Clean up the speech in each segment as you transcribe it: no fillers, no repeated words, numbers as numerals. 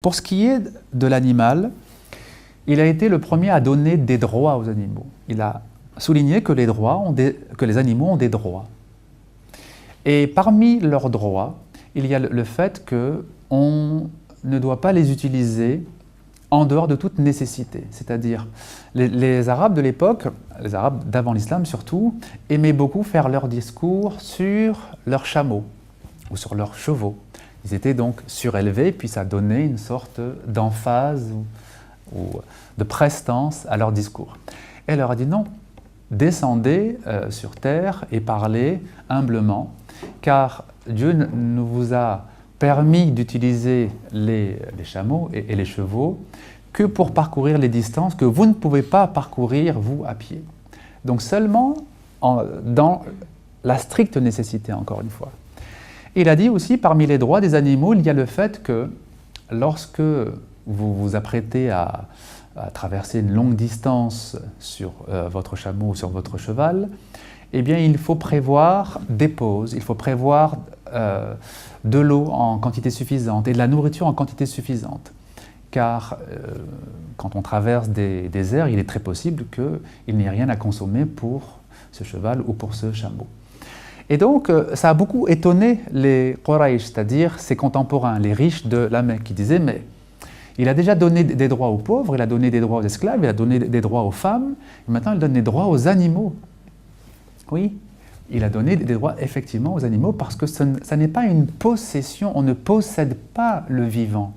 Pour ce qui est de l'animal, il a été le premier à donner des droits aux animaux. Il a souligné que les animaux ont des droits. Et parmi leurs droits, il y a le fait qu'on ne doit pas les utiliser en dehors de toute nécessité. C'est-à-dire, les Arabes de l'époque, les Arabes d'avant l'islam surtout, aimaient beaucoup faire leurs discours sur leurs chameaux ou sur leurs chevaux. Ils étaient donc surélevés, puis ça donnait une sorte d'emphase ou de prestance à leur discours. Et elle leur a dit non, descendez sur terre et parlez humblement, car Dieu ne vous a permis d'utiliser les chameaux et les chevaux que pour parcourir les distances que vous ne pouvez pas parcourir, vous, à pied. Donc seulement dans la stricte nécessité, encore une fois. Il a dit aussi, parmi les droits des animaux, il y a le fait que lorsque vous vous apprêtez à traverser une longue distance sur votre chameau ou sur votre cheval, eh bien, il faut prévoir des pauses, il faut prévoir de l'eau en quantité suffisante et de la nourriture en quantité suffisante. Car quand on traverse des déserts, il est très possible qu'il n'y ait rien à consommer pour ce cheval ou pour ce chameau. Et donc, ça a beaucoup étonné les Quraysh, c'est-à-dire ses contemporains, les riches de la Mecque, qui disaient « mais il a déjà donné des droits aux pauvres, il a donné des droits aux esclaves, il a donné des droits aux femmes, et maintenant il donne des droits aux animaux. » Oui, il a donné des droits effectivement aux animaux parce que ça n'est pas une possession, on ne possède pas le vivant.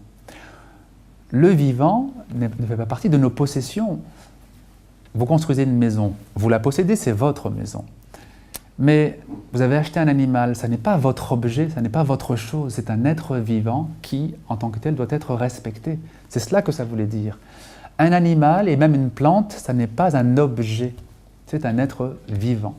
Le vivant ne fait pas partie de nos possessions. Vous construisez une maison, vous la possédez, c'est votre maison. Mais vous avez acheté un animal, ça n'est pas votre objet, ça n'est pas votre chose, c'est un être vivant qui, en tant que tel, doit être respecté. C'est cela que ça voulait dire. Un animal et même une plante, ça n'est pas un objet, c'est un être vivant.